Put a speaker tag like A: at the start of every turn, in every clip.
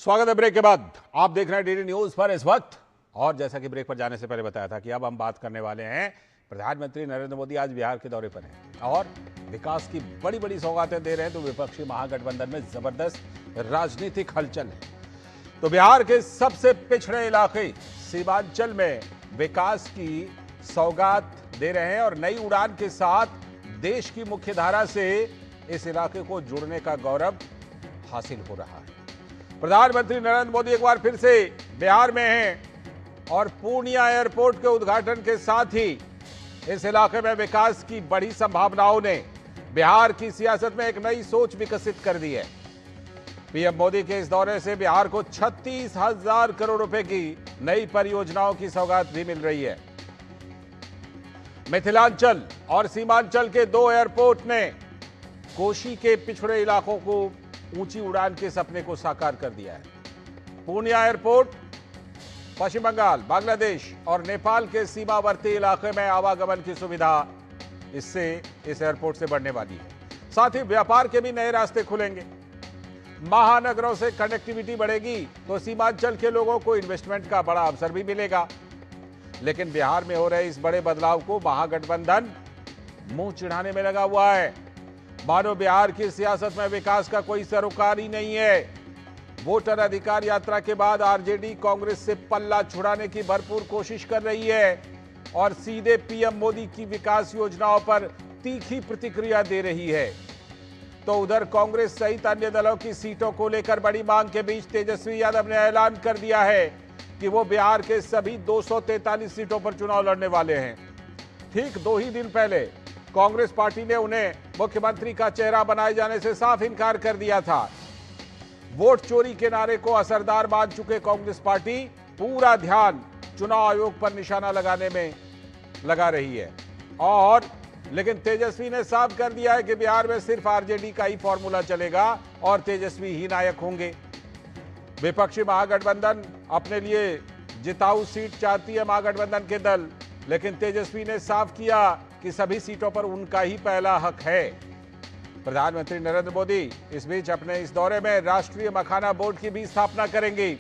A: स्वागत है ब्रेक के बाद। आप देख रहे हैं डीडी न्यूज पर इस वक्त। और जैसा कि ब्रेक पर जाने से पहले बताया था कि अब हम बात करने वाले हैं, प्रधानमंत्री नरेंद्र मोदी आज बिहार के दौरे पर हैं और विकास की बड़ी बड़ी सौगातें दे रहे हैं। तो विपक्षी महागठबंधन में जबरदस्त राजनीतिक हलचल है। तो बिहार के सबसे पिछड़े इलाके सीमांचल में विकास की सौगात दे रहे हैं और नई उड़ान के साथ देश की मुख्य धारा से इस इलाके को जुड़ने का गौरव हासिल हो रहा है। प्रधानमंत्री नरेंद्र मोदी एक बार फिर से बिहार में हैं और पूर्णिया एयरपोर्ट के उद्घाटन के साथ ही इस इलाके में विकास की बड़ी संभावनाओं ने बिहार की सियासत में एक नई सोच विकसित कर दी है। पीएम मोदी के इस दौरे से बिहार को 36,000 करोड़ रुपए की नई परियोजनाओं की सौगात भी मिल रही है। मिथिलांचल और सीमांचल के दो एयरपोर्ट ने कोशी के पिछड़े इलाकों को ऊंची उड़ान के सपने को साकार कर दिया है। पूर्णिया एयरपोर्ट पश्चिम बंगाल, बांग्लादेश और नेपाल के सीमावर्ती इलाके में आवागमन की सुविधा इससे इस एयरपोर्ट से बढ़ने वाली है। साथ ही व्यापार के भी नए रास्ते खुलेंगे। महानगरों से कनेक्टिविटी बढ़ेगी तो सीमांचल के लोगों को इन्वेस्टमेंट का बड़ा अवसर भी मिलेगा। लेकिन बिहार में हो रहे इस बड़े बदलाव को महागठबंधन मुंह चिढ़ाने में लगा हुआ है। मानो बिहार की सियासत में विकास का कोई सरोकार ही नहीं है। वोटर अधिकार यात्रा के बाद आरजेडी कांग्रेस से पल्ला छुड़ाने की भरपूर कोशिश कर रही है और सीधे पीएम मोदी की विकास योजनाओं पर तीखी प्रतिक्रिया दे रही है। तो उधर कांग्रेस सहित अन्य दलों की सीटों को लेकर बड़ी मांग के बीच तेजस्वी यादव ने ऐलान कर दिया है कि वो बिहार के सभी 243 सीटों पर चुनाव लड़ने वाले हैं। ठीक 2 ही दिन पहले कांग्रेस पार्टी ने उन्हें मुख्यमंत्री का चेहरा बनाए जाने से साफ इनकार कर दिया था। वोट चोरी के नारे को असरदार मान चुके कांग्रेस पार्टी पूरा ध्यान चुनाव आयोग पर निशाना लगाने में लगा रही है। लेकिन तेजस्वी ने साफ कर दिया है कि बिहार में सिर्फ आरजेडी का ही फॉर्मूला चलेगा और तेजस्वी ही नायक होंगे। विपक्षी महागठबंधन अपने लिए जिताऊ सीट चाहती है महागठबंधन के दल, लेकिन तेजस्वी ने साफ किया कि सभी सीटों पर उनका ही पहला हक है। प्रधानमंत्री नरेंद्र मोदी इस बीच अपने इस दौरे में राष्ट्रीय मखाना बोर्ड की भी स्थापना करेंगे।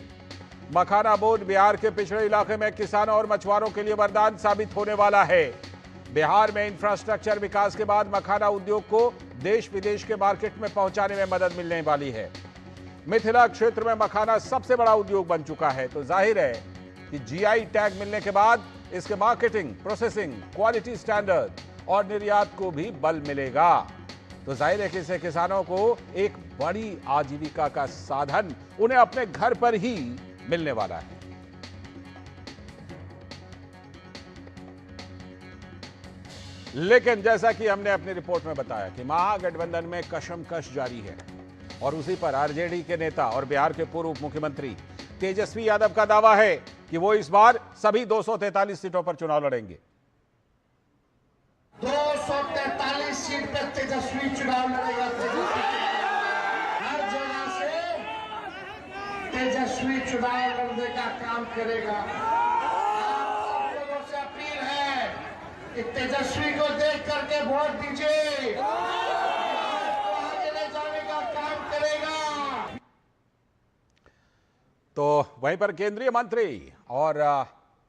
A: मखाना बोर्ड बिहार के पिछड़े इलाके में किसानों और मछुआरों के लिए वरदान साबित होने वाला है। बिहार में इंफ्रास्ट्रक्चर विकास के बाद मखाना उद्योग को देश विदेश के मार्केट में पहुंचाने में मदद मिलने वाली है। मिथिला क्षेत्र में मखाना सबसे बड़ा उद्योग बन चुका है, तो जाहिर है कि जीआई टैग मिलने के बाद इसके मार्केटिंग, प्रोसेसिंग, क्वालिटी स्टैंडर्ड और निर्यात को भी बल मिलेगा। तो जाहिर है कि इससे किसानों को एक बड़ी आजीविका का साधन उन्हें अपने घर पर ही मिलने वाला है। लेकिन जैसा कि हमने अपनी रिपोर्ट में बताया कि महागठबंधन में कशमकश जारी है और उसी पर आरजेडी के नेता और बिहार के पूर्व मुख्यमंत्री तेजस्वी यादव का दावा है कि वो इस बार सभी 243 सीटों पर चुनाव लड़ेंगे।
B: 243 सीट पर तेजस्वी चुनाव लड़ेगा। हर जगह से तेजस्वी चुनाव लड़ने का काम करेगा। आप लोगों से अपील है कि तेजस्वी को देख करके वोट दीजिए। आगे ले जाने का काम करेगा।
A: तो वहीं पर केंद्रीय मंत्री और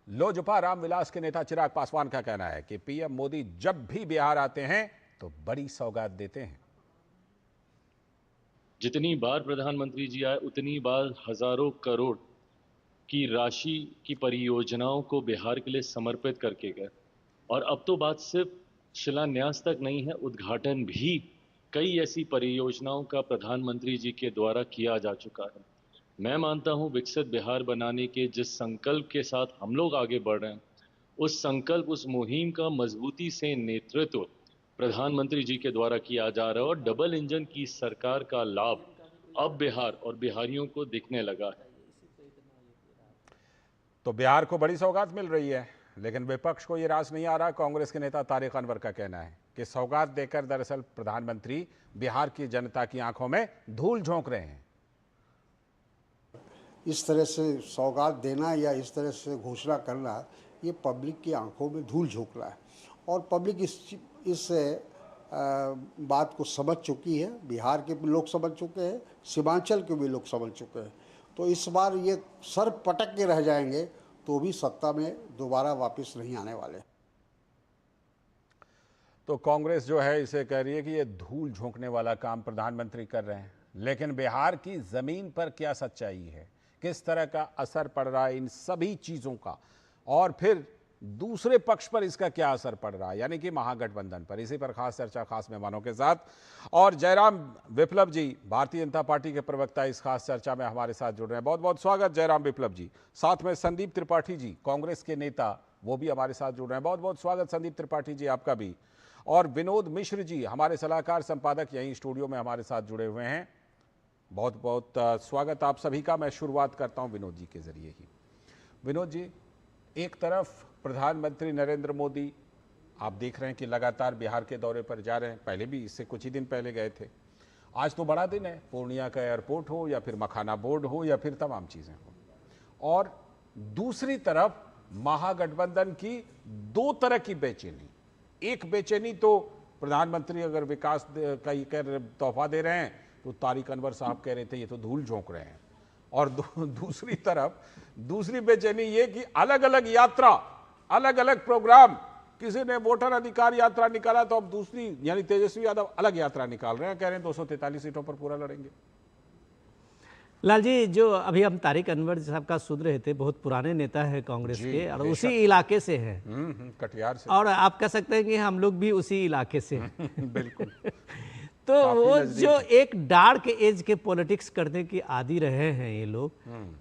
A: लोजपा रामविलास के नेता चिराग पासवान का कहना है कि पीएम मोदी जब भी बिहार आते हैं तो बड़ी सौगात देते हैं।
C: जितनी बार प्रधानमंत्री जी आए उतनी बार हजारों करोड़ की राशि की परियोजनाओं को बिहार के लिए समर्पित करके गए। और अब तो बात सिर्फ शिलान्यास तक नहीं है, उद्घाटन भी कई ऐसी परियोजनाओं का प्रधानमंत्री जी के द्वारा किया जा चुका है। मैं मानता हूं विकसित बिहार बनाने के जिस संकल्प के साथ हम लोग आगे बढ़ रहे हैं, उस संकल्प, उस मुहिम का मजबूती से नेतृत्व प्रधानमंत्री जी के द्वारा किया जा रहा है और डबल इंजन की सरकार का लाभ अब बिहार और बिहारियों को दिखने लगा है।
A: तो बिहार को बड़ी सौगात मिल रही है, लेकिन विपक्ष को यह रास नहीं आ रहा। कांग्रेस के नेता तारिक अनवर का कहना है कि सौगात देकर दरअसल प्रधानमंत्री बिहार की जनता की आंखों में धूल झोंक रहे हैं।
D: इस तरह से सौगात देना या इस तरह से घोषणा करना, ये पब्लिक की आंखों में धूल झोंकना है और पब्लिक इस बात को समझ चुकी है। बिहार के लोग समझ चुके हैं, सीमांचल के भी लोग समझ चुके हैं। तो इस बार ये सर पटक के रह जाएंगे तो भी सत्ता में दोबारा वापस नहीं आने वाले।
A: तो कांग्रेस जो है इसे कह रही है कि ये धूल झोंकने वाला काम प्रधानमंत्री कर रहे हैं, लेकिन बिहार की जमीन पर क्या सच्चाई है, किस तरह का असर पड़ रहा है इन सभी चीजों का, और फिर दूसरे पक्ष पर इसका क्या असर पड़ रहा है, यानी कि महागठबंधन पर। इसी पर खास चर्चा खास मेहमानों के साथ। और जयराम विप्लव जी, भारतीय जनता पार्टी के प्रवक्ता, इस खास चर्चा में हमारे साथ जुड़ रहे हैं। बहुत बहुत स्वागत जयराम विप्लव जी। साथ में संदीप त्रिपाठी जी, कांग्रेस के नेता, वो भी हमारे साथ जुड़ रहे हैं। बहुत बहुत स्वागत संदीप त्रिपाठी जी आपका भी। और विनोद मिश्र जी, हमारे सलाहकार संपादक, यहीं स्टूडियो में हमारे साथ जुड़े हुए हैं। बहुत बहुत स्वागत आप सभी का। मैं शुरुआत करता हूं विनोद जी के जरिए ही। विनोद जी, एक तरफ प्रधानमंत्री नरेंद्र मोदी आप देख रहे हैं कि लगातार बिहार के दौरे पर जा रहे हैं, पहले भी इससे कुछ ही दिन पहले गए थे। आज तो बड़ा दिन है, पूर्णिया का एयरपोर्ट हो या फिर मखाना बोर्ड हो या फिर तमाम चीज़ें हो। और दूसरी तरफ महागठबंधन की दो तरह की बेचैनी। एक बेचैनी तो प्रधानमंत्री अगर विकास का कर तोहफा दे रहे हैं तो तारिक अनवर साहब कह रहे थे ये तो धूल झोंक रहे हैं। और दूसरी तरफ दूसरी बेचैनी ये कि अलग अलग यात्रा, अलग अलग प्रोग्राम, किसी ने वोटर अधिकार यात्रा निकाला तो अब दूसरी यानी तेजस्वी यादव अलग यात्रा निकाल रहे हैं, कह रहे हैं 243 सीटों पर पूरा लड़ेंगे।
E: लाल जी, जो अभी हम तारिक अनवर साहब का सुन रहे थे, बहुत पुराने नेता है कांग्रेस के और उसी इलाके से हैं,
A: कटिहार से,
E: और आप कह सकते हैं कि हम लोग भी उसी इलाके से हैं।
A: बिल्कुल।
E: तो वो जो एक डार्क एज के पॉलिटिक्स करने की आदी रहे हैं ये लोग,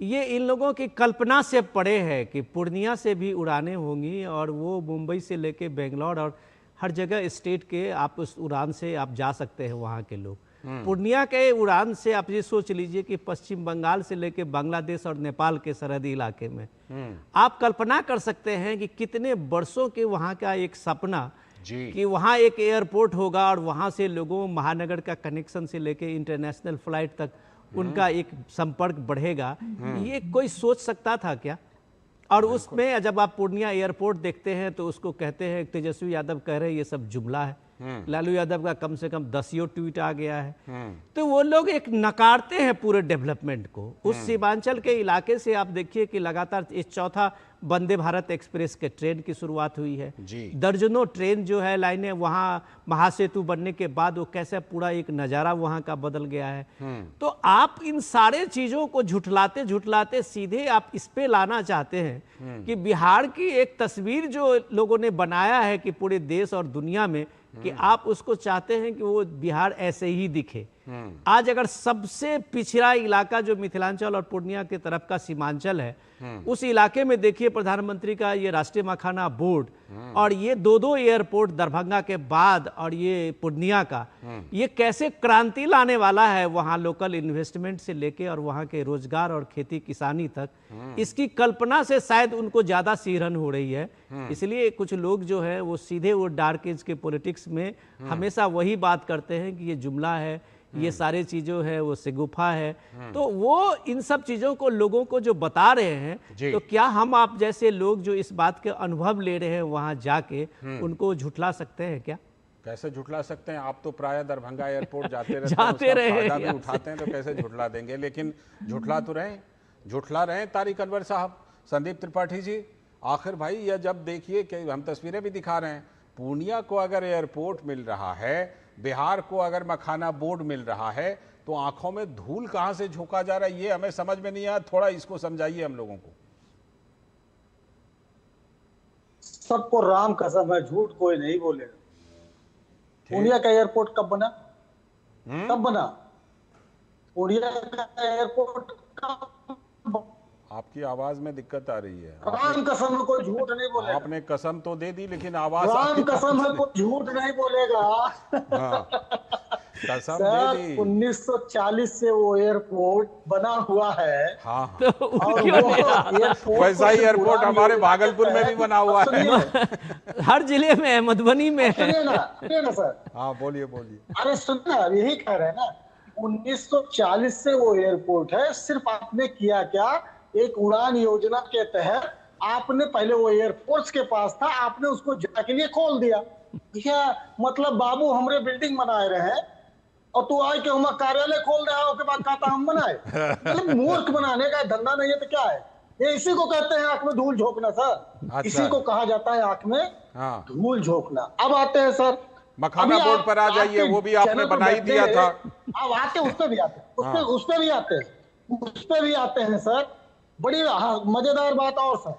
E: ये इन लोगों की कल्पना से परे है कि पूर्णिया से भी उड़ानें होंगी और वो मुंबई से लेके बेंगलोर और हर जगह स्टेट के आप उस उड़ान से आप जा सकते हैं वहाँ के लोग। पूर्णिया के उड़ान से आप ये सोच लीजिए कि पश्चिम बंगाल से लेके बांग्लादेश और नेपाल के सरहदी इलाके में आप कल्पना कर सकते हैं कि कितने वर्षों के वहाँ का एक सपना कि वहाँ एक एयरपोर्ट होगा और वहाँ से लोगों महानगर का कनेक्शन से लेके इंटरनेशनल फ्लाइट तक उनका एक संपर्क बढ़ेगा। ये कोई सोच सकता था क्या? और उसमें जब आप पूर्णिया एयरपोर्ट देखते हैं तो उसको कहते हैं, तेजस्वी यादव कह रहे हैं ये सब जुमला है। लालू यादव का कम से कम 10 ट्वीट आ गया है। तो वो लोग एक नकारते हैं पूरे डेवलपमेंट को। उस सीमांचल के इलाके से आप देखिए कि लगातार इस चौथा वंदे भारत एक्सप्रेस के ट्रेन की शुरुआत हुई है। दर्जनों ट्रेन जो है लाइनें वहाँ महासेतु बनने के बाद वो कैसे पूरा एक नज़ारा वहाँ का बदल गया है। तो आप इन सारे चीज़ों को झुठलाते झुठलाते सीधे आप इस पे लाना चाहते हैं कि बिहार की एक तस्वीर जो लोगों ने बनाया है कि पूरे देश और दुनिया में, कि आप उसको चाहते हैं कि वो बिहार ऐसे ही दिखे। आज अगर सबसे पिछड़ा इलाका जो मिथिलांचल और पूर्णिया के तरफ का सीमांचल है, उस इलाके में देखिए प्रधानमंत्री का ये राष्ट्रीय मखाना बोर्ड और ये दो एयरपोर्ट दरभंगा के बाद और ये पूर्णिया का, ये कैसे क्रांति लाने वाला है वहाँ लोकल इन्वेस्टमेंट से लेके और वहाँ के रोजगार और खेती किसानी तक। इसकी कल्पना से शायद उनको ज्यादा सिहरन हो रही है। इसलिए कुछ लोग जो है वो सीधे वो डार्क एज के पॉलिटिक्स में हमेशा वही बात करते हैं कि ये जुमला है, ये सारे चीज़ों है वो सिगुफा है। तो वो इन सब चीज़ों को लोगों को जो बता रहे हैं, तो क्या हम आप जैसे लोग जो इस बात के अनुभव ले रहे हैं वहाँ जाके उनको झुठला सकते हैं क्या?
A: कैसे झुठला सकते हैं? आप तो प्राय दरभंगा एयरपोर्ट जाते
E: रहे
A: उठाते हैं, तो कैसे झुठला देंगे? लेकिन झुठला तो रहे, झुठला रहे तारिक अनवर साहब। संदीप त्रिपाठी जी, आखिर भाई यह जब देखिए कि हम तस्वीरें भी दिखा रहे हैं, पूर्णिया को अगर एयरपोर्ट मिल रहा है, बिहार को अगर मखाना बोर्ड मिल रहा है, तो आंखों में धूल कहां से झोंका जा रहा है ये हमें समझ में नहीं आया। थोड़ा इसको समझाइए हम लोगों को।
F: सबको राम कसम है, झूठ कोई नहीं बोलेगा। पूर्णिया का एयरपोर्ट कब बना? कब बना पूर्णिया का एयरपोर्ट?
A: आपकी आवाज में दिक्कत आ रही है।
F: राम कसम है, कोई झूठ नहीं बोलेगा।
A: आपने कसम तो दे दी लेकिन आवाज,
F: राम कसम है, कोई झूठ नहीं बोलेगा।
A: हाँ, कसम दे दी।
F: 1940 से वो एयरपोर्ट बना हुआ है।
A: हाँ,
F: और
A: वैसा ही एयरपोर्ट हमारे भागलपुर में भी बना हुआ है,
E: हर जिले में है, मधुबनी में है।
F: सुनिए ना सर।
A: हाँ बोलिए बोलिए।
F: अरे सुनना, यही कह रहे हैं ना, 1940 से वो एयरपोर्ट है। सिर्फ आपने किया क्या, एक उड़ान योजना के तहत आपने पहले वो एयरफोर्स के पास था, आपने उसको जगह के लिए खोल दिया। क्या मतलब, बाबू हमरे बिल्डिंग बना रहे हैं और तू आए कि हम कार्यालय खोल रहे हैं, उसके बाद कहता हम बनाए। मतलब मूर्ख बनाने का धंधा नहीं है तो क्या है? ये इसी को कहते हैं आंख में धूल झोंकना सर।
A: अच्छा।
F: इसी को कहा जाता है आंख में
A: हाँ,
F: धूल झोंकना। अब आते हैं सर,
A: मखाना
F: अभी
A: बोर्ड
F: आप
A: पर आ जाइए,
F: आपके
A: वो भी आपने
F: चैनल पर
A: बना ही
F: बैठे
A: दिया
F: हैं,
A: था।
F: अब आते उस पे भी आते हैं,
A: हाँ।
F: उस पे भी आते हैं, उस पे भी आते हैं सर। बड़ी मजेदार बात और सर,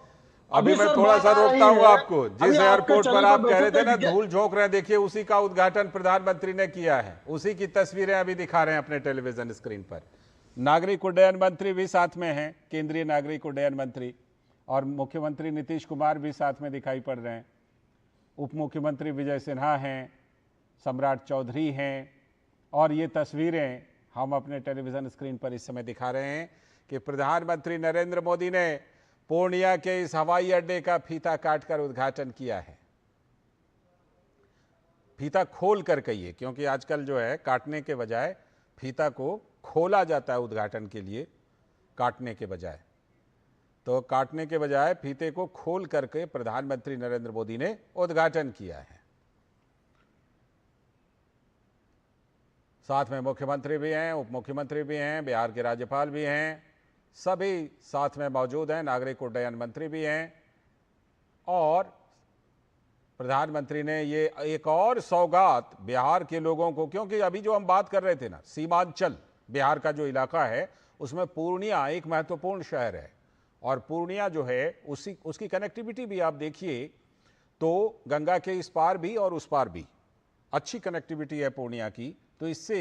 A: अभी मैं
F: सर
A: थोड़ा
F: बात
A: सा
F: आ रही
A: रोकता हूं
F: है,
A: आपको।
F: अभी
A: जिस
F: आपके
A: एयरपोर्ट पर
F: चैनल
A: आप कह
F: बैठे
A: रहे थे ना
F: थे,
A: धूल झोंक रहे हैं, देखिए उसी का उद्घाटन प्रधानमंत्री ने किया है। उसी की तस्वीरें अभी दिखा रहे हैं अपने टेलीविजन स्क्रीन पर। नागरिक उड्डयन मंत्री भी साथ में हैं, केंद्रीय नागरिक उड्डयन मंत्री, और मुख्यमंत्री नीतीश कुमार भी साथ में दिखाई पड़ रहे हैं। उप मुख्यमंत्री विजय सिन्हा हैं, सम्राट चौधरी हैं, और ये तस्वीरें हम अपने टेलीविजन स्क्रीन पर इस समय दिखा रहे हैं कि प्रधानमंत्री नरेंद्र मोदी ने पूर्णिया के इस हवाई अड्डे का फीता काटकर उद्घाटन किया है। फीता खोल कर कहिए, क्योंकि आजकल जो है काटने के बजाय फीता को खोला जाता है उद्घाटन के लिए, काटने के बजाय। तो काटने के बजाय फीते को खोल करके प्रधानमंत्री नरेंद्र मोदी ने उद्घाटन किया है। साथ में मुख्यमंत्री भी हैं, उप मुख्यमंत्री भी हैं, बिहार के राज्यपाल भी हैं, सभी साथ में मौजूद हैं, नागरिक उड्डयन मंत्री भी हैं। और प्रधानमंत्री ने ये एक और सौगात बिहार के लोगों को, क्योंकि अभी जो हम बात कर रहे थे ना, सीमांचल बिहार का जो इलाका है उसमें पूर्णिया एक महत्वपूर्ण शहर है। और पूर्णिया जो है उसकी कनेक्टिविटी भी आप देखिए तो गंगा के इस पार भी और उस पार भी अच्छी कनेक्टिविटी है पूर्णिया की। तो इससे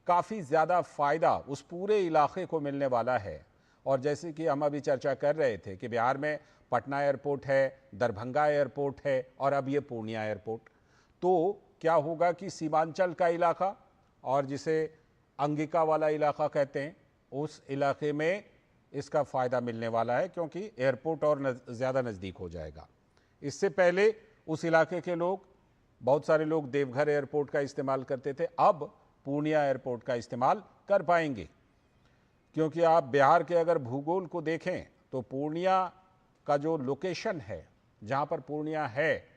A: काफ़ी ज़्यादा फ़ायदा उस पूरे इलाके को मिलने वाला है। और जैसे कि हम अभी चर्चा कर रहे थे कि बिहार में पटना एयरपोर्ट है, दरभंगा एयरपोर्ट है, और अब ये पूर्णिया एयरपोर्ट। तो क्या होगा कि सीमांचल का इलाका और जिसे अंगिका वाला इलाका कहते हैं, उस इलाके में इसका फ़ायदा मिलने वाला है, क्योंकि एयरपोर्ट और ज़्यादा नज़दीक हो जाएगा। इससे पहले उस इलाके के लोग, बहुत सारे लोग देवघर एयरपोर्ट का इस्तेमाल करते थे, अब पूर्णिया एयरपोर्ट का इस्तेमाल कर पाएंगे। क्योंकि आप बिहार के अगर भूगोल को देखें तो पूर्णिया का जो लोकेशन है, जहाँ पर पूर्णिया है,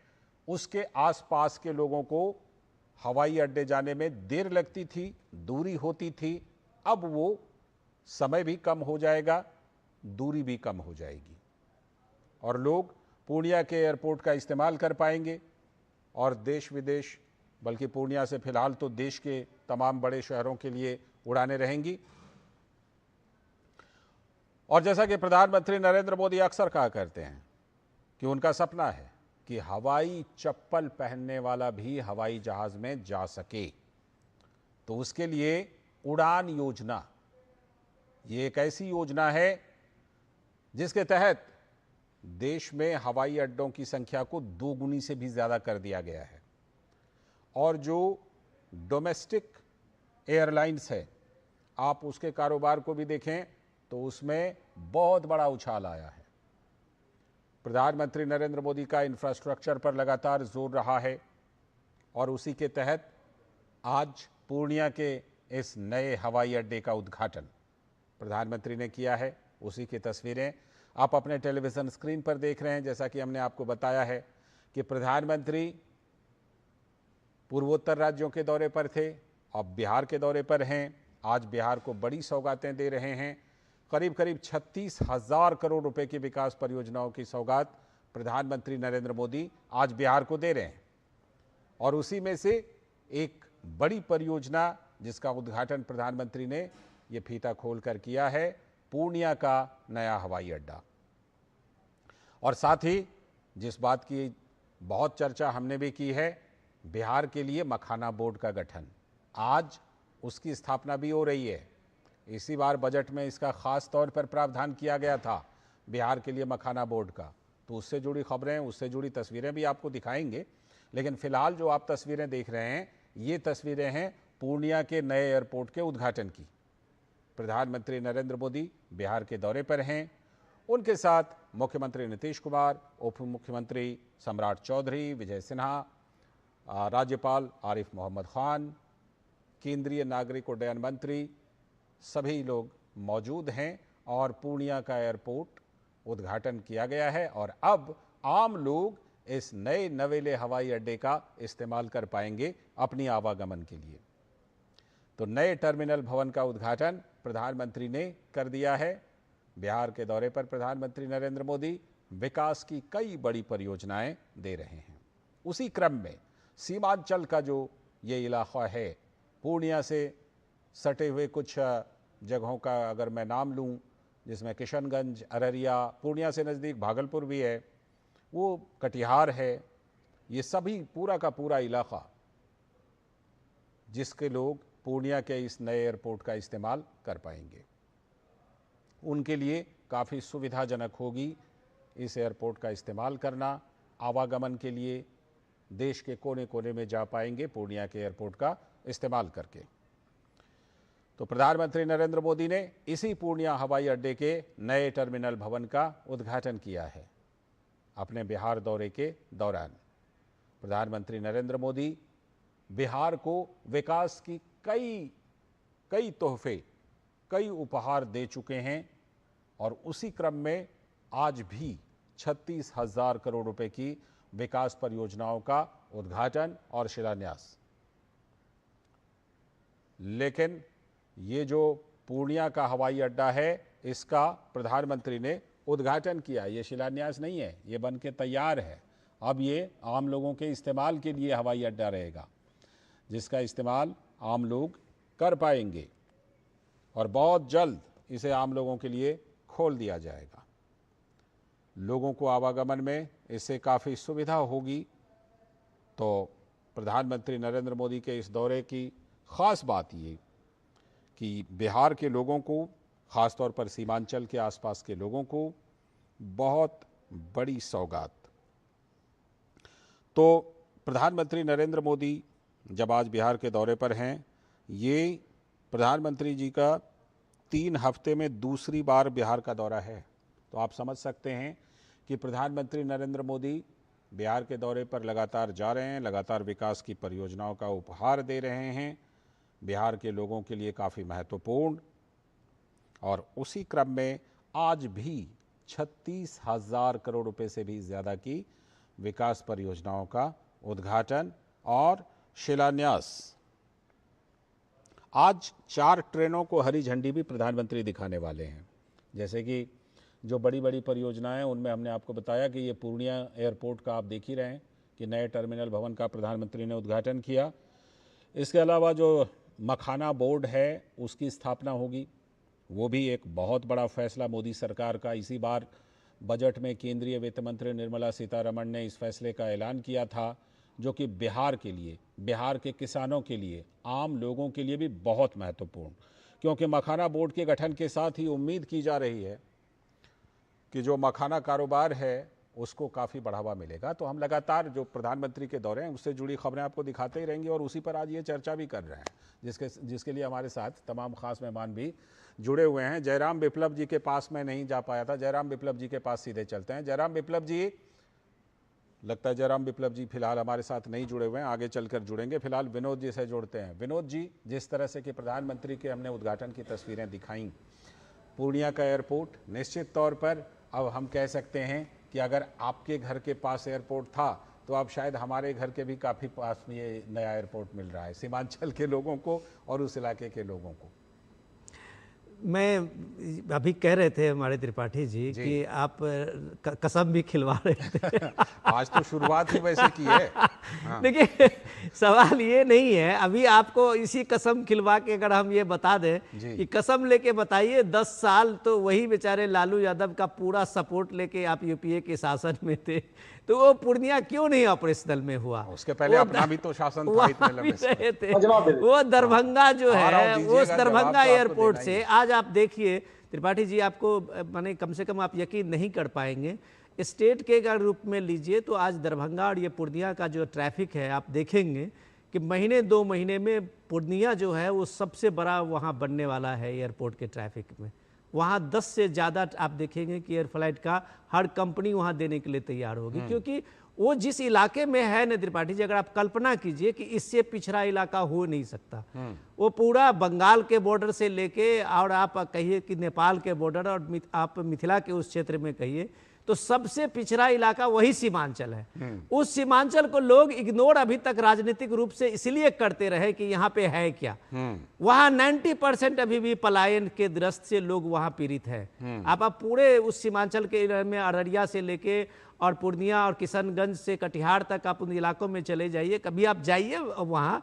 A: उसके आसपास के लोगों को हवाई अड्डे जाने में देर लगती थी, दूरी होती थी। अब वो समय भी कम हो जाएगा, दूरी भी कम हो जाएगी, और लोग पूर्णिया के एयरपोर्ट का इस्तेमाल कर पाएंगे। और देश विदेश, बल्कि पूर्णिया से फिलहाल तो देश के तमाम बड़े शहरों के लिए उड़ानें रहेंगी। और जैसा कि प्रधानमंत्री नरेंद्र मोदी अक्सर कहा करते हैं कि उनका सपना है कि हवाई चप्पल पहनने वाला भी हवाई जहाज में जा सके। तो उसके लिए उड़ान योजना, ये एक ऐसी योजना है जिसके तहत देश में हवाई अड्डों की संख्या को 2 गुनी से भी ज़्यादा कर दिया गया है। और जो डोमेस्टिक एयरलाइंस है, आप उसके कारोबार को भी देखें तो उसमें बहुत बड़ा उछाल आया है। प्रधानमंत्री नरेंद्र मोदी का इंफ्रास्ट्रक्चर पर लगातार जोर रहा है, और उसी के तहत आज पूर्णिया के इस नए हवाई अड्डे का उद्घाटन प्रधानमंत्री ने किया है। उसी की तस्वीरें आप अपने टेलीविज़न स्क्रीन पर देख रहे हैं। जैसा कि हमने आपको बताया है कि प्रधानमंत्री पूर्वोत्तर राज्यों के दौरे पर थे, अब बिहार के दौरे पर हैं। आज बिहार को बड़ी सौगातें दे रहे हैं। करीब करीब 36,000 करोड़ रुपए की विकास परियोजनाओं की सौगात प्रधानमंत्री नरेंद्र मोदी आज बिहार को दे रहे हैं। और उसी में से एक बड़ी परियोजना जिसका उद्घाटन प्रधानमंत्री ने ये फीता खोलकर किया है, पूर्णिया का नया हवाई अड्डा। और साथ ही जिस बात की बहुत चर्चा हमने भी की है, बिहार के लिए मखाना बोर्ड का गठन, आज उसकी स्थापना भी हो रही है। इसी बार बजट में इसका खास तौर पर प्रावधान किया गया था बिहार के लिए मखाना बोर्ड का। तो उससे जुड़ी खबरें, उससे जुड़ी तस्वीरें भी आपको दिखाएंगे। लेकिन फिलहाल जो आप तस्वीरें देख रहे हैं, ये तस्वीरें हैं पूर्णिया के नए एयरपोर्ट के उद्घाटन की। प्रधानमंत्री नरेंद्र मोदी बिहार के दौरे पर हैं। उनके साथ मुख्यमंत्री नीतीश कुमार, उप मुख्यमंत्री सम्राट चौधरी, विजय सिन्हा, राज्यपाल आरिफ मोहम्मद खान, केंद्रीय नागरिक उड्डयन मंत्री, सभी लोग मौजूद हैं। और पूर्णिया का एयरपोर्ट उद्घाटन किया गया है, और अब आम लोग इस नए नवेले हवाई अड्डे का इस्तेमाल कर पाएंगे अपनी आवागमन के लिए। तो नए टर्मिनल भवन का उद्घाटन प्रधानमंत्री ने कर दिया है। बिहार के दौरे पर प्रधानमंत्री नरेंद्र मोदी विकास की कई बड़ी परियोजनाएं दे रहे हैं। उसी क्रम में सीमांचल का जो ये इलाका है, पूर्णिया से सटे हुए कुछ जगहों का अगर मैं नाम लूं, जिसमें किशनगंज, अररिया, पूर्णिया से नज़दीक भागलपुर भी है, वो कटिहार है, ये सभी पूरा का पूरा इलाका जिसके लोग पूर्णिया के इस नए एयरपोर्ट का इस्तेमाल कर पाएंगे, उनके लिए काफ़ी सुविधाजनक होगी इस एयरपोर्ट का इस्तेमाल करना। आवागमन के लिए देश के कोने कोने में जा पाएंगे पूर्णिया के एयरपोर्ट का इस्तेमाल करके। तो प्रधानमंत्री नरेंद्र मोदी ने इसी पूर्णिया हवाई अड्डे के नए टर्मिनल भवन का उद्घाटन किया है अपने बिहार दौरे के दौरान। प्रधानमंत्री नरेंद्र मोदी बिहार को विकास की कई तोहफे, कई उपहार दे चुके हैं और उसी क्रम में आज भी 36,000 करोड़ रुपए की विकास परियोजनाओं का उद्घाटन और शिलान्यास। लेकिन ये जो पूर्णिया का हवाई अड्डा है, इसका प्रधानमंत्री ने उद्घाटन किया, ये शिलान्यास नहीं है, ये बन के तैयार है। अब ये आम लोगों के इस्तेमाल के लिए हवाई अड्डा रहेगा, जिसका इस्तेमाल आम लोग कर पाएंगे और बहुत जल्द इसे आम लोगों के लिए खोल दिया जाएगा। लोगों को आवागमन में इससे काफ़ी सुविधा होगी। तो प्रधानमंत्री नरेंद्र मोदी के इस दौरे की ख़ास बात ये कि बिहार के लोगों को, ख़ास तौर पर सीमांचल के आसपास के लोगों को बहुत बड़ी सौगात। तो प्रधानमंत्री नरेंद्र मोदी जब आज बिहार के दौरे पर हैं, ये प्रधानमंत्री जी का 3 हफ्ते में दूसरी बार बिहार का दौरा है। तो आप समझ सकते हैं कि प्रधानमंत्री नरेंद्र मोदी बिहार के दौरे पर लगातार जा रहे हैं, लगातार विकास की परियोजनाओं का उपहार दे रहे हैं, बिहार के लोगों के लिए काफ़ी महत्वपूर्ण। और उसी क्रम में आज भी 36,000 करोड़ रुपए से भी ज़्यादा की विकास परियोजनाओं का उद्घाटन और शिलान्यास। आज 4 ट्रेनों को हरी झंडी भी प्रधानमंत्री दिखाने वाले हैं। जैसे कि जो बड़ी बड़ी परियोजनाएं हैं, उनमें हमने आपको बताया कि ये पूर्णिया एयरपोर्ट का आप देख ही रहे हैं कि नए टर्मिनल भवन का प्रधानमंत्री ने उद्घाटन किया। इसके अलावा जो मखाना बोर्ड है, उसकी स्थापना होगी, वो भी एक बहुत बड़ा फैसला मोदी सरकार का। इसी बार बजट में केंद्रीय वित्त मंत्री निर्मला सीतारमण ने इस फैसले का ऐलान किया था, जो कि बिहार के लिए, बिहार के किसानों के लिए, आम लोगों के लिए भी बहुत महत्वपूर्ण, क्योंकि मखाना बोर्ड के गठन के साथ ही उम्मीद की जा रही है कि जो मखाना कारोबार है उसको काफ़ी बढ़ावा मिलेगा। तो हम लगातार जो प्रधानमंत्री के दौरे हैं उससे जुड़ी खबरें आपको दिखाते ही रहेंगे और उसी पर आज ये चर्चा भी कर रहे हैं, जिसके लिए हमारे साथ तमाम खास मेहमान भी जुड़े हुए हैं। जयराम विप्लव जी के पास मैं नहीं जा पाया था, जयराम विप्लव जी के पास सीधे चलते हैं। जयराम विप्लव जी, लगता है जयराम विप्लव जी फिलहाल हमारे साथ नहीं जुड़े हुए हैं, आगे चलकर जुड़ेंगे। फिलहाल विनोद जी से जोड़ते हैं। विनोद जी, जिस तरह से कि प्रधानमंत्री के हमने उद्घाटन की तस्वीरें दिखाई, पूर्णिया का एयरपोर्ट, निश्चित तौर पर अब हम कह सकते हैं कि अगर आपके घर के पास एयरपोर्ट था तो अब शायद हमारे घर के भी काफ़ी पास में ये नया एयरपोर्ट मिल रहा है सीमांचल के लोगों को और उस इलाके के लोगों को।
E: मैं अभी कह रहे थे हमारे त्रिपाठी जी कि आप कसम भी खिलवा रहे थे।
A: आज तो शुरुआत ही वैसे की है। हाँ।
E: देखिए, सवाल ये नहीं है, अभी आपको इसी कसम खिलवा के अगर हम ये बता दें कि कसम लेके बताइए 10 साल तो वही बेचारे लालू यादव का पूरा सपोर्ट लेके आप यूपीए के शासन में थे, तो वो पूर्णिया क्यों नहीं ऑपरेशनल में हुआ?
A: उसके पहले अपना भी तो शासन था इतने लंबे
E: रहे थे। वो दरभंगा जो है, वो दरभंगा एयरपोर्ट से आज आप देखिए त्रिपाठी जी, आपको माने कम से कम आप यकीन नहीं कर पाएंगे, स्टेट के अगर रूप में लीजिए तो आज दरभंगा और ये पूर्णिया का जो ट्रैफिक है, आप देखेंगे कि महीने 2 महीने में पूर्णिया जो है वो सबसे बड़ा वहाँ बनने वाला है एयरपोर्ट के ट्रैफिक में। वहाँ 10 से ज़्यादा आप देखेंगे कि एयर फ्लाइट का हर कंपनी वहाँ देने के लिए तैयार होगी, क्योंकि वो जिस इलाके में है न त्रिपाठी जी, अगर आप कल्पना कीजिए कि इससे पिछड़ा इलाका हो नहीं सकता। वो पूरा बंगाल के बॉर्डर से लेके और आप कहिए कि नेपाल के बॉर्डर और आप मिथिला के उस क्षेत्र में कहिए तो सबसे पिछड़ा इलाका वही सीमांचल है। उस सीमांचल को लोग इग्नोर अभी तक राजनीतिक रूप से इसलिए करते रहे कि यहाँ पे है क्या। वहाँ 90% अभी भी पलायन के दृष्टि से लोग वहाँ पीड़ित है। आप पूरे उस सीमांचल के में अररिया से लेके और पूर्णिया और किशनगंज से कटिहार तक आप उन इलाकों में चले जाइए, कभी आप जाइए वहाँ,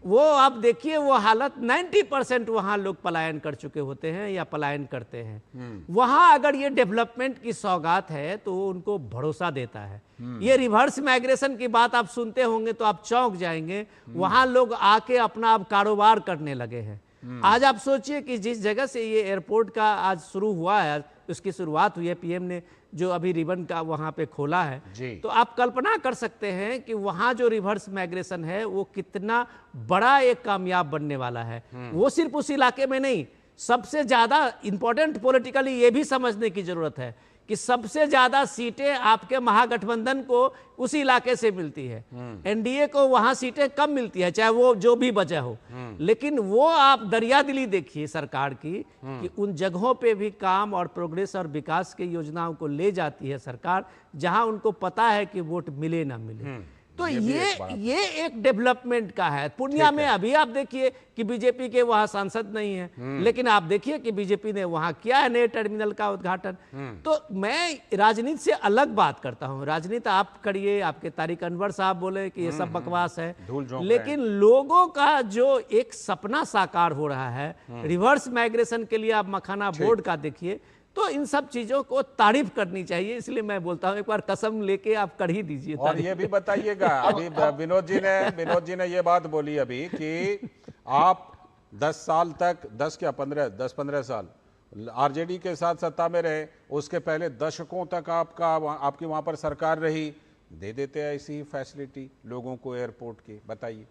E: वो आप देखिए वो हालत 90% वहाँ लोग पलायन कर चुके होते हैं या पलायन करते हैं। वहाँ अगर ये डेवलपमेंट की सौगात है तो उनको भरोसा देता है। ये रिवर्स माइग्रेशन की बात आप सुनते होंगे तो आप चौंक जाएंगे। वहाँ लोग आके अपना अब कारोबार करने लगे हैं। आज आप सोचिए कि जिस जगह से ये एयरपोर्ट का आज शुरू हुआ है, उसकी शुरुआत हुई है, पीएम ने जो अभी रिबन का वहाँ पे खोला है, तो आप कल्पना कर सकते हैं कि वहाँ जो रिवर्स माइग्रेशन है वो कितना बड़ा एक कामयाब बनने वाला है। वो सिर्फ उस इलाके में नहीं, सबसे ज़्यादा इंपॉर्टेंट पॉलिटिकली ये भी समझने की ज़रूरत है कि सबसे ज़्यादा सीटें आपके महागठबंधन को उसी इलाके से मिलती है। एनडीए को वहाँ सीटें कम मिलती है, चाहे वो जो भी वजह हो, लेकिन वो आप दरियादिली देखिए सरकार की कि उन जगहों पे भी काम और प्रोग्रेस और विकास की योजनाओं को ले जाती है सरकार, जहाँ उनको पता है कि वोट मिले ना मिले। तो ये एक डेवलपमेंट का है। पूर्णिया में अभी आप देखिए कि बीजेपी के वहां सांसद नहीं है, लेकिन आप देखिए कि बीजेपी ने वहां किया है नए टर्मिनल का उद्घाटन। तो मैं राजनीति से अलग बात करता हूं। राजनीति आप करिए, आपके तारिक अनवर साहब बोले कि ये सब बकवास है, लेकिन लोगों का जो एक सपना साकार हो रहा है रिवर्स माइग्रेशन के लिए, आप मखाना बोर्ड का देखिए, तो इन सब चीजों को तारीफ करनी चाहिए। इसलिए मैं बोलता हूं एक बार कसम लेके आप कर ही दीजिए।
A: और ये भी बताइएगा, अभी विनोद जी ने ये बात बोली अभी कि आप 10 साल तक 10-15 साल आरजेडी के साथ सत्ता में रहे, उसके पहले दशकों तक आपकी वहां पर सरकार रही, दे देते हैं ऐसी फैसिलिटी लोगों को एयरपोर्ट की, बताइए।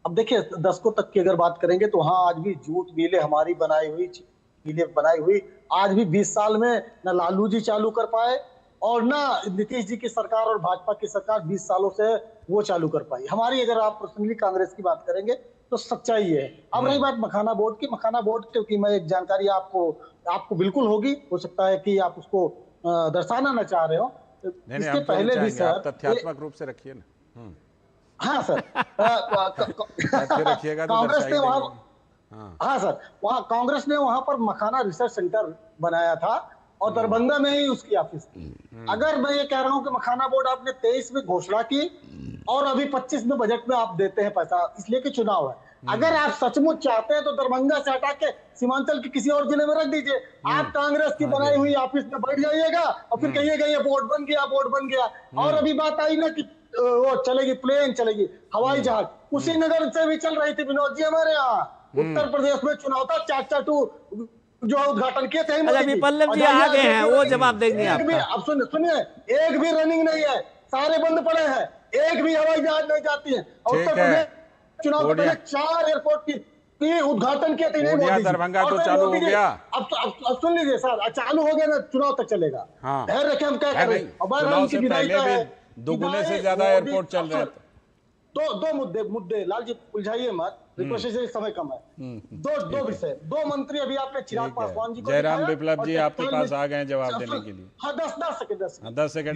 F: अब देखिए दशकों तक की अगर बात करेंगे तो वहाँ आज भी जूट मिलें हमारी बनाई हुई आज भी 20 साल में न लालू जी चालू कर पाए और ना नीतीश जी की सरकार और भाजपा की सरकार 20 सालों से वो चालू कर पाई। हमारी अगर आप पर्सनली कांग्रेस की बात करेंगे तो सच्चाई है। अब रही बात मखाना बोर्ड की, मखाना बोर्ड क्योंकि मैं एक जानकारी आपको बिल्कुल होगी, हो सकता है कि आप उसको दर्शाना न चाह रहे हो। इसके पहले भी सर
A: तथ्यात्मक रूप से रखिए ना।
F: हाँ सर,
A: रखिएगा तो
F: कांग्रेस ने हाँ सर, वहाँ कांग्रेस ने वहां पर मखाना रिसर्च सेंटर बनाया था और दरभंगा में ही उसकी ऑफिस थी। अगर मैं ये कह रहा हूँ कि मखाना बोर्ड आपने 23 में घोषणा की और अभी 25 में बजट में आप देते हैं पैसा, इसलिए कि चुनाव है। अगर आप सचमुच चाहते हैं तो दरभंगा से हटा के सीमांचल के किसी और जिले में रख दीजिए। आप कांग्रेस की बनाई हुई ऑफिस में बैठ जाइएगा और फिर कहिएगा ये बोर्ड बन गया। और अभी बात आई ना कि वो चलेगी, प्लेन चलेगी, हवाई जहाज, कुशीनगर से भी चल रही थी विनोद जी हमारे यहाँ। उत्तर प्रदेश में चुनाव था, चाचा टू जो उद्घाटन किए थे
E: पल्लव जी आ गए हैं, वो जवाब देंगे आपका।
F: अब सुनिए, एक भी रनिंग नहीं है, सारे बंद पड़े हैं, एक भी हवाई जहाज नहीं जाती है। उत्तर प्रदेश चुनाव पहले 4 एयरपोर्ट की उद्घाटन किए थे, नहीं
A: दरभंगा तो चालू हो गया।
F: अब सुन लीजिए सर, चालू हो गया ना, चुनाव तक चलेगा। धैर्य रखें, हम क्या कर रहे हैं,
A: दोगुने से ज्यादा एयरपोर्ट चल रहे हैं।
F: दो मुद्दे लाल जी उलझाइए मत, समय कम है। दो विषय, 2 मंत्री अभी आपने चिराग पासवान जी को,
A: जयराम विप्लव जी आपके पास आ गए जवाब देने के लिए।
F: हाँ 10 सेकंड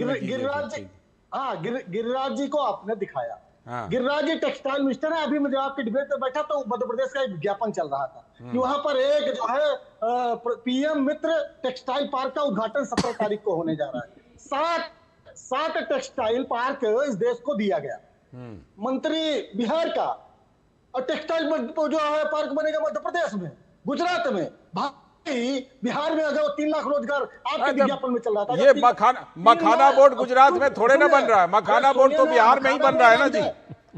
F: गिरिराज जी को आपने दिखाया। गिरिराज जी टेक्सटाइल मिनिस्टर है। अभी मुझे आपके डिबेट में बैठा तो मध्य प्रदेश का एक विज्ञापन चल रहा था कि वहां पर एक जो है पीएम मित्र टेक्सटाइल पार्क का उद्घाटन 17 तारीख को होने जा रहा है। 7 टेक्सटाइल पार्क इस देश को दिया गया, मंत्री बिहार का, और टेक्सटाइल जो है पार्क बनेगा मध्य प्रदेश में, गुजरात में। भाई बिहार में अगर 3 लाख रोजगार आपके विज्ञापन में चल रहा था।
A: ये मखाना बोर्ड गुजरात में थोड़े ना बन रहा है, मखाना बोर्ड तो बिहार में ही बन रहा है ना जी।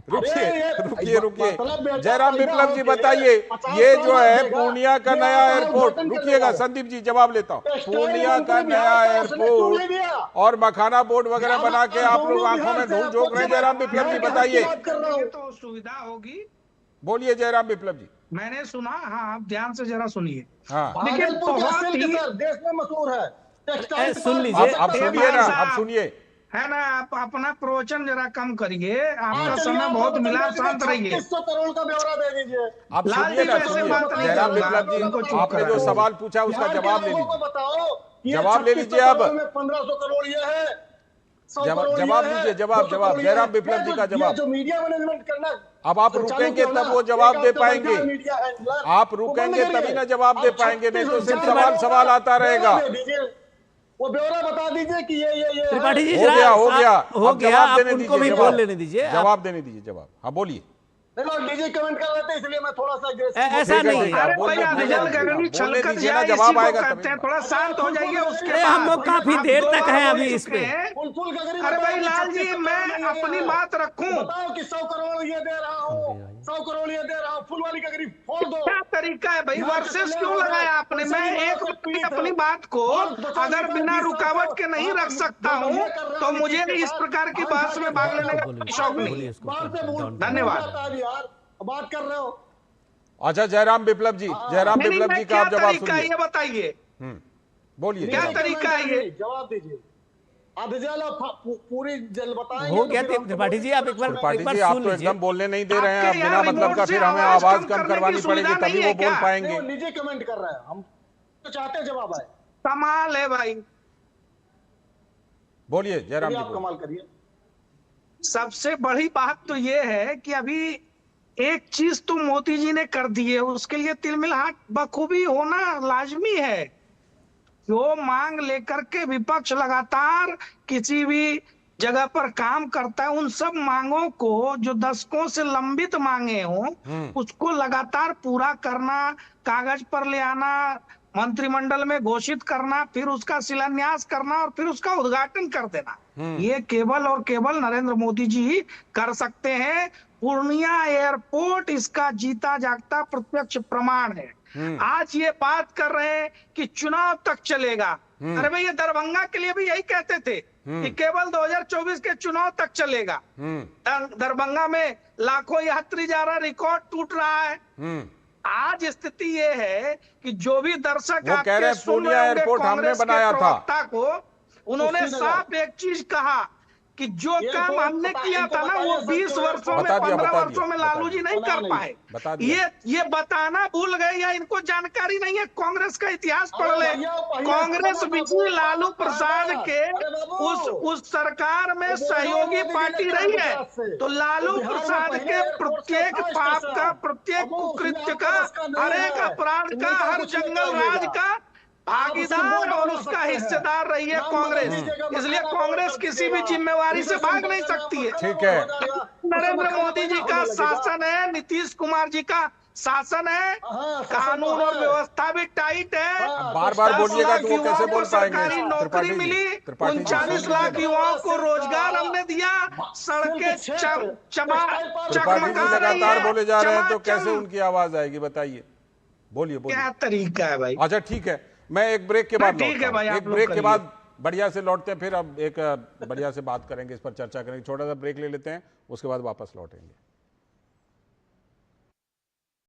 A: रुकिए जयराम विप्लव जी बताइए, ये जो है पूर्णिया का नया एयरपोर्ट, रुकिएगा संदीप जी जवाब लेता हूँ। पूर्णिया का नया एयरपोर्ट और मखाना बोर्ड वगैरह बना के आप लोग आंखों में धूल झोंक रहे हैं। जयराम विप्लव जी बताइए।
G: तो सुविधा होगी,
A: बोलिए जयराम विप्लव जी।
G: मैंने सुना, हाँ आप ध्यान से जरा सुनिए।
F: लेकिन देश में मशहूर है,
E: सुन लीजिए,
A: आप सुनिए ना, आप सुनिए
G: है ना। आप अपना प्रवचन जरा कम करिए, आपका समय बहुत मिला, शांत रहिए।
F: 2500 करोड़ का ब्यौरा दे दीजिए।
A: आप सुनिए ना, जयराम विप्लव जी आपने जो सवाल पूछा उसका जवाब ले लीजिए।
F: बताओ
A: जवाब ले लीजिए अब।
F: 1500 करोड़ ये है, 100 करोड़
A: जवाब
F: ये है,
A: दीजिए, जवाब
F: 200 करोड़ ये
A: जयराम
F: है।
A: विप्लव जी का
F: ये
A: जवाब।
F: जो मीडिया मैनेजमेंट करना
A: अब आप
F: चालू
A: रुकेंगे
F: किया ना,
A: तब वो जवाब
F: एक
A: दे
F: आपका
A: पाएंगे।
F: बैठा है मीडिया हैंडलर,
A: आप
F: वो बंद
A: रुकेंगे
F: करिए।
A: तभी ना जवाब दे
F: आप
A: पाएंगे, नहीं तो सिर्फ
F: 36,000
A: सवाल आता रहेगा।
F: दे दीजिए, वो ब्यौरा बता दीजिए कि ये
E: त्रिपाठी जी
A: हो
E: जरा
A: गया, हो गया।
E: हो
A: अब
E: गया,
A: जवाब
E: आप
A: देने
E: उनको
A: दीजिए,
E: भी
A: जवाब।
E: बोल लेने दीजिए।
A: जवाब देने दीजिए, जवाब। हाँ बोलिए।
F: डीजे कमेंट कर रहे थे इसलिए मैं थोड़ा सा
E: ऐसा नहीं है।
G: अरे
A: बोलने
G: भाई
A: दीजिए,
G: अफजल गगनी
A: बोलने
G: छलकत
A: दीजिए ना,
G: जाए,
A: जवाब
G: इसी को
A: आएगा
G: कहते हैं।
A: तभी।
G: थोड़ा शांत हो जाइए उसके
E: अरे
G: बाद।
E: हम लोग काफी
G: आप
E: देर
G: दो
E: तक
G: बार
E: हैं
G: बोल
E: अभी इस
G: चुके
E: पे।
G: हैं।
F: फुल गगरी
G: अरे भाई लाल जी, मैं अपनी बात रखूं।
F: बताओ कि 100 करोड़ ये दे रहा हूँ, 100 करोड़ ये दे रहा हूँ, फुल वाली गगरी फोड़ दो।
G: क्या तरीका है भाई, वर्सेस क्यों लगाया आपने? मैं एक अपनी बात को अगर बिना रुकावट के नहीं रख सकता हूँ तो मुझे इस प्रकार की बहस में भाग लेने का शौक नहीं है। धन्यवाद।
F: यार बात कर रहे हो।
A: अच्छा जयराम विप्लव जी, जयराम
G: नहीं,
A: विप्लव
G: मैं
A: जी का
G: क्या
A: आप जवाब
G: तरीका है
A: सुनिए।
G: ये बताइए।
A: बोलिए।
G: क्या
A: जवाब।
G: तरीका है ये?
F: जवाब दीजिए। आप पूरी जल बताएंगे
E: हो
F: तो
E: गया
F: फिर हमको
E: त्रिपाठी जी, आप एक बार
A: त्रिपाठी जी,
E: सुन
A: आप तो
E: लीजिए।
A: एकदम बोलने नहीं दे रहे हैं।
G: आपके
A: अब बिना
G: यहाँ
A: मतलब का
G: रिमोट
A: फिर
G: से
A: हमें
G: आवाज
A: आवाज
G: कम
A: कम
G: करने की
A: करवानी
G: सुविधा
A: पड़ेगी, तभी
G: नहीं
A: वो
G: है
A: बोल
G: क्या?
A: पाएंगे।
F: वो निजी कमेंट कर रहे हैं, हम तो चाहते हैं जवाब आए।
G: कमाल है भाई।
A: बोलिए जयराम जी,
F: आप
A: बोलिए।
F: कमाल करिए।
G: सबसे बड़ी बात तो ये है कि अभी एक चीज तो मोदी जी ने कर दी है, उसके लिए तिलमिलाहट बखूबी होना लाजमी है। जो मांग लेकर के विपक्ष लगातार किसी भी जगह पर काम करता है, उन सब मांगों को जो दशकों से लंबित मांगे हों उसको लगातार पूरा करना, कागज पर ले आना, मंत्रिमंडल में घोषित करना, फिर उसका शिलान्यास करना और फिर उसका उद्घाटन कर देना, ये केवल और केवल नरेंद्र मोदी जी ही कर सकते हैं। पूर्णिया एयरपोर्ट इसका जीता जागता प्रत्यक्ष प्रमाण है। आज ये बात कर रहे हैं कि चुनाव तक चलेगा। अरे भाई, ये दरभंगा के लिए भी यही कहते थे कि केवल 2024 के चुनाव तक चलेगा। दरभंगा में लाखों यात्री जा रहा, रिकॉर्ड टूट रहा है। आज स्थिति ये है कि जो भी दर्शक
A: वो कह रहे हैं पूर्णिया एयरपोर्ट हमने बनाया था।
G: को उन्होंने साफ एक चीज कहा कि जो काम हमने किया था ना वो 20 वर्षों में, 15 वर्षों में लालू जी नहीं कर पाए। ये बताना भूल गए या इनको जानकारी नहीं है। कांग्रेस का इतिहास पढ़ ले। कांग्रेस भी लालू प्रसाद के उस सरकार में सहयोगी पार्टी रही है। तो लालू प्रसाद के प्रत्येक पाप का, प्रत्येक कुकृत्य का, हर एक अपराध का, हर जंगल राज का भागीदार और उसका हिस्सेदार रही है कांग्रेस। इसलिए कांग्रेस किसी भी जिम्मेवारी से भाग नहीं सकती है।
A: ठीक है।
G: नरेंद्र मोदी जी का शासन है, नीतीश कुमार जी का शासन है, कानून और व्यवस्था भी टाइट है।
A: बार बार बोलिएगा तो वो कैसे बोल पाएंगे?
G: सरकारी नौकरी मिली, 39 लाख युवाओं को रोजगार हमने दिया, सड़कें
A: त्रिपाठी जी लगातार बोले जा रहे हैं तो कैसे उनकी आवाज आएगी? बताइए, बोलिए बोलिए।
G: क्या तरीका है भाई?
A: अच्छा ठीक है, मैं एक ब्रेक के बाद
G: ठीक है भाई,
A: एक ब्रेक के बाद बढ़िया से लौटते हैं, फिर अब एक बढ़िया से बात करेंगे, इस पर चर्चा करेंगे। छोटा सा ब्रेक ले लेते हैं, उसके बाद वापस लौटेंगे।